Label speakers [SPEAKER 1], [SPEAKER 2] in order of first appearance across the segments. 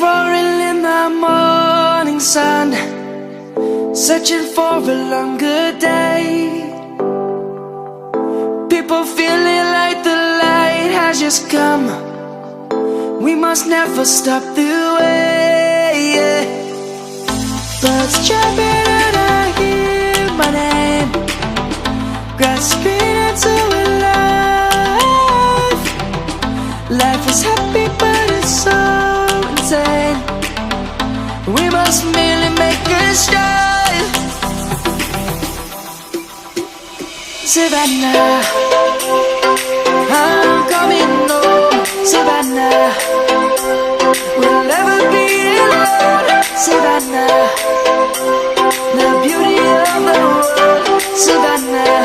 [SPEAKER 1] roaring in the morning sun, searching for a longer day. People feeling like the light has just come. We must never stop the way, yeah. Birds chirping and I hear my name, grasping into a life. Life is happy but it's so insane. We must merely make a start. Savannah, I'm coming home. Savannah, we'll never be alone. Savannah, the beauty of the world. Savannah,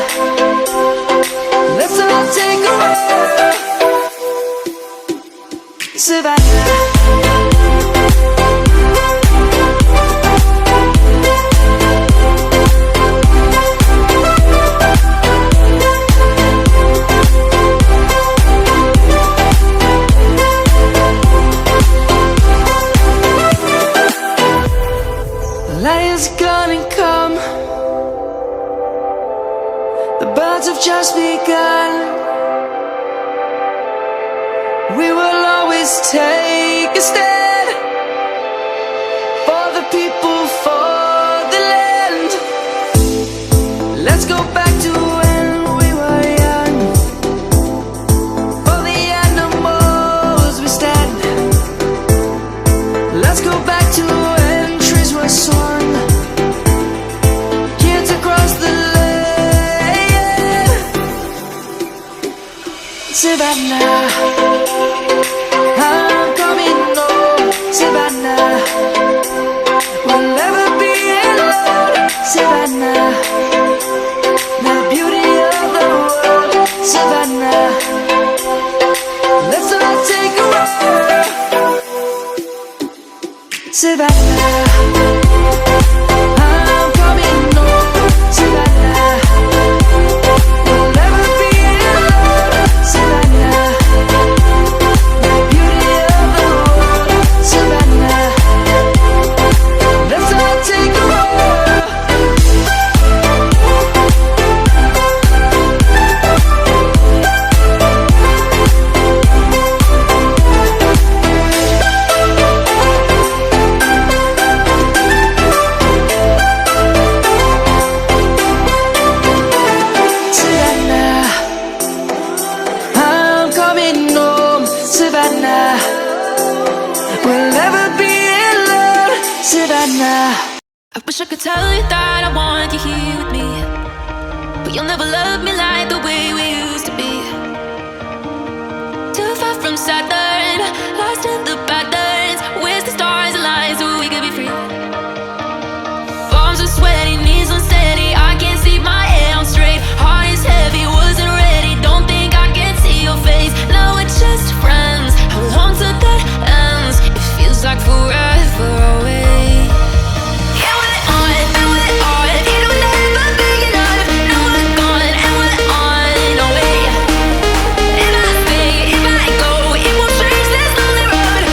[SPEAKER 1] let's all take a walk. Savannah, light is gonna come. The birds have just begun. We will always take a stand for the people, for the land. Let's go back to when we were young. For the animals we stand. Let's go back to when trees were swung, kids across the land. Savannah, I'm coming home. Savannah, we'll never be alone. Savannah, the beauty of the world. Savannah, let's all take a walk. Savannah, I'm coming home. Savannah, we'll never be alone. Savannah, the beauty of the world. Savannah, let's all take a walk. Savannah, I'm coming home. Savannah, we'll never be alone. Savannah,
[SPEAKER 2] I wish I could tell you that I want you here with me, but you'll never love me like the way we used to be. Too far from Saturn, lost in the patterns. Where's the stars align so we could be free? Palms are sweaty, knees unsteady. I can't see my head on straight. Heart is heavy, wasn't ready. Don't think I can see your face. Now we're just friends. How long till that ends? It feels like forever away. Yeah, we're on, and we're on. It will never be enough. Now we're gone, and we're on our way. If I stay, if I go, it won't change this lonely road.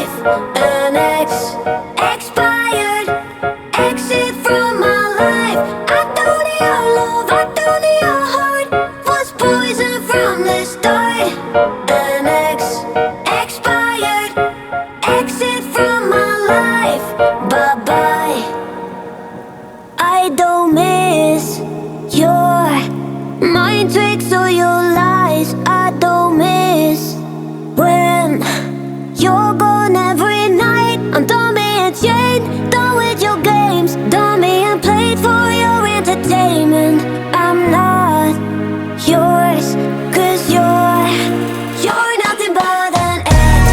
[SPEAKER 3] life. An ex, expired, exit from my life. I thought your love, I thought your heart was poison from the start. An ex, expired, exit from my life. Bye bye. I don't miss your mind tricks or your lies. I don't miss when you're gone every night. I'm done being chained, done with your games, done being played for your entertainment. I'm not yours, 'cause you're nothing but an ex,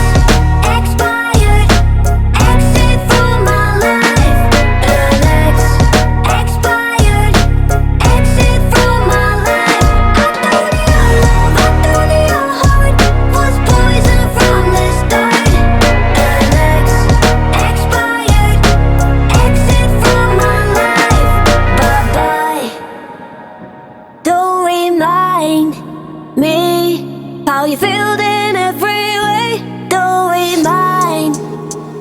[SPEAKER 3] expired, exit from my life. An ex, expired, exit from my life. I thought your love, I thought your heart was poison from the start. An ex, expired, exit from my life. Bye bye. Don't remind me how you feel in every way. Don't remind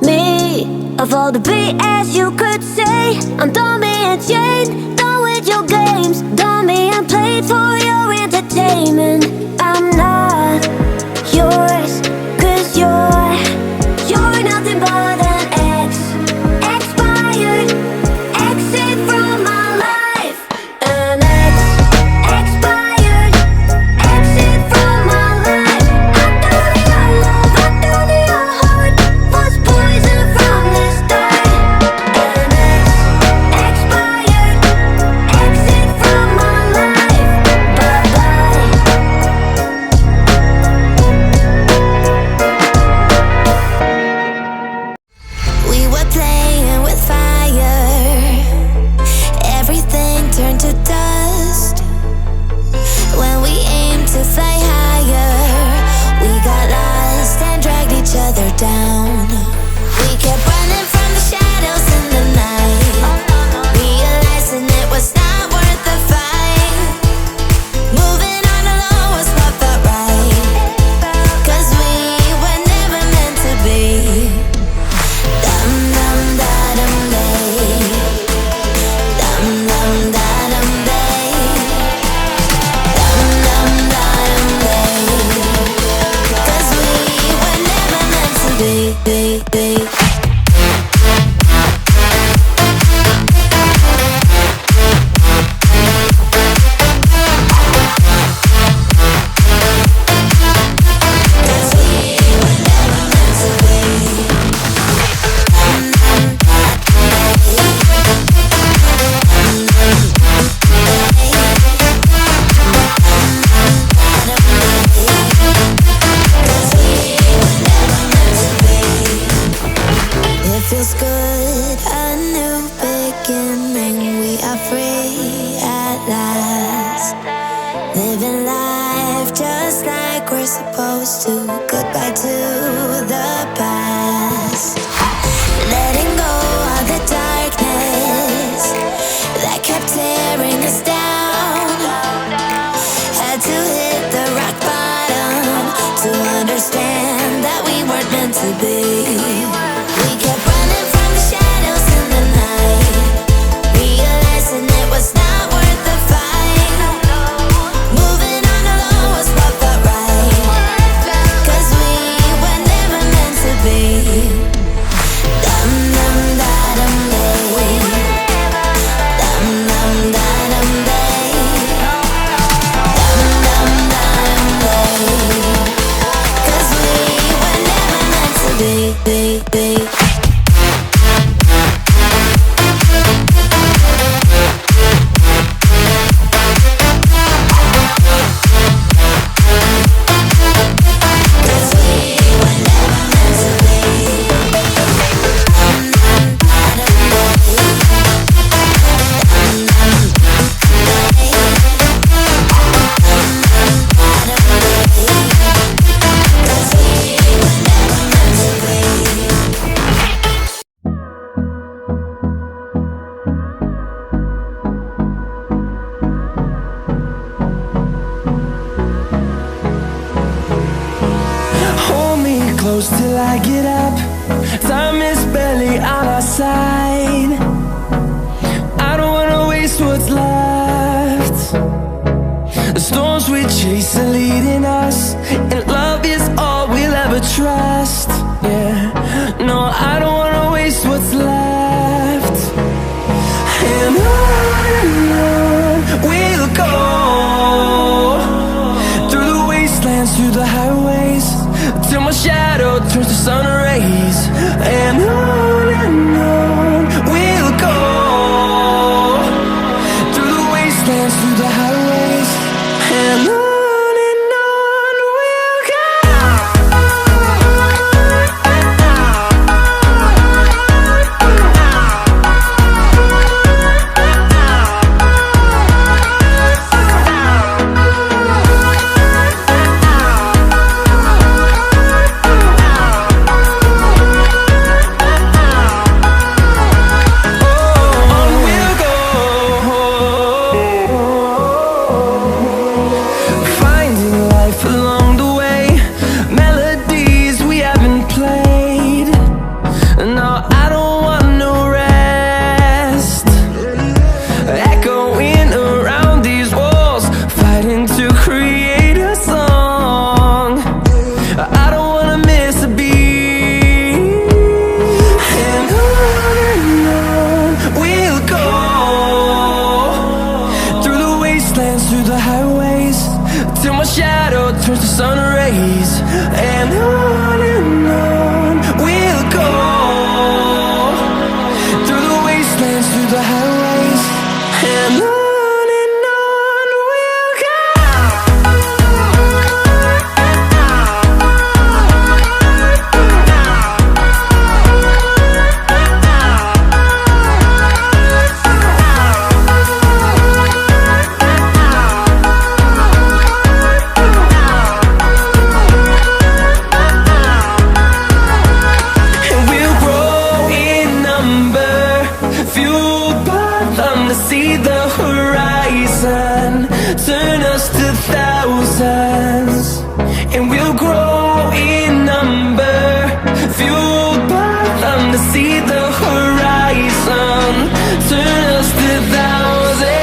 [SPEAKER 3] me of all the BS you could say. I'm done being chained, done with your games, done being played for your entertainment. I'm not yours, 'cause you're nothing but an ex, expired, exit from my life. An ex, expired, exit from my life. I thought your love, I thought your heart was poison from the start. An ex, expired, exit from my life. Bye bye.
[SPEAKER 4] We were playing with fire. Everything turned to dust. When we aimed to fly higher, we got lost and dragged each other down. We kept running from the shadows in the night, realizing it was not worth the fight. Moving on alone was what felt right, 'cause we were never meant to be. Dum dum da dum day, dum dum da dum day, dum dum da dum day. 'Cause we were never meant to be. It feels good, a new beginning. We are free at last, living life just like we're supposed to. Goodbye to the past, letting go of the darkness that kept tearing us down. Had to hit the rock bottom to understand that we weren't meant to be. We kept running from the shadows in the night, realizing it was not worth the fight. Moving on alone was what felt right, 'cause we were never meant to be. Dum dum da dum day, dum dum da dum day, dum dum da dum day. 'Cause we were never meant to be.
[SPEAKER 1] it up. Time is barely on our side. I don't wanna waste what's left. The storms we chase are leading us, and love is all we'll ever trust. Yeah, no, I don't wanna waste what's left. And on we'll go, through the wastelands, through the highways, till my shadow turns to sun rays. And on we'll go, through the wastelands, through the highways, and on we'll go. Through the highways, till my shadow turns to sun rays. And on we'll go, through the wastelands, through the highways, and on we'll go. See the horizon turn us to thousands, and we'll grow in number, fueled by them. To see the horizon turn us to thousands,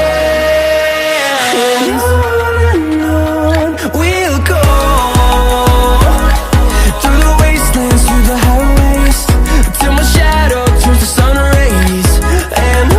[SPEAKER 1] and on we'll go, through the wastelands, through the highways, till my shadow turns to sun rays. And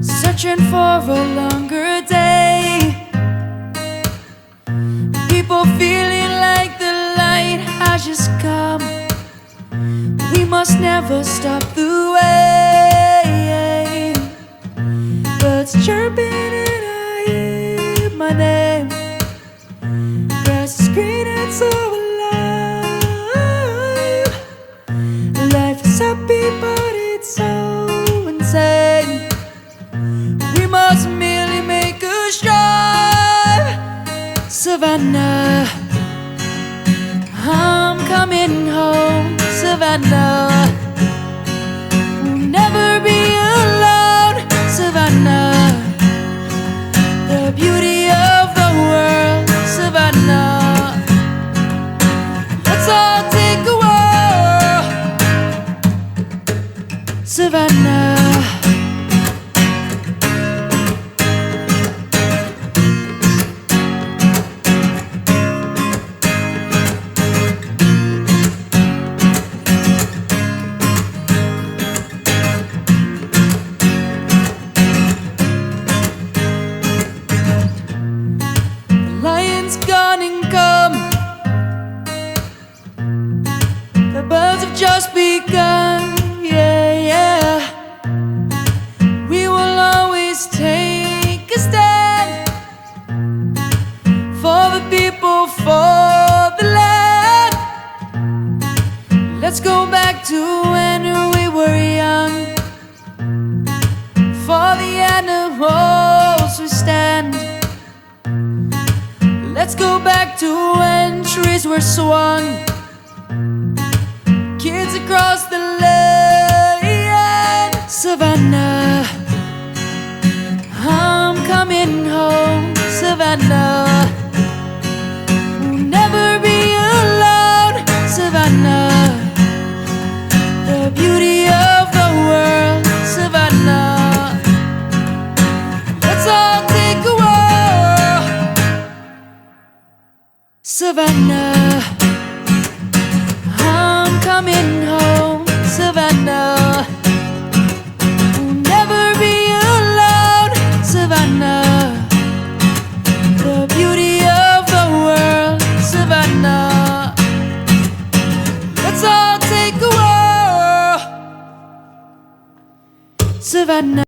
[SPEAKER 1] searching for a longer day. People feeling like the light has just come. We must never stop the way. Birds chirping and I hear my name. Grass is green and so alive. Life is happy but it's so insane. We must merely make a strive. Savannah, I'm coming home. Savannah, we'll never be alone. Savannah, the beauty of the world. Savannah, let's all take a walk. Savannah, gone and come. The birds have just begun, yeah, yeah. to when trees were swung. Kids across the land, Savannah. I'm coming home, Savannah. We'll never be alone, Savannah. The beauty of the world, Savannah. Let's all take a walk, Savannah. I'm coming home, Savannah. We'll never be alone, Savannah. The beauty of the world, Savannah. Let's all take a walk, Savannah.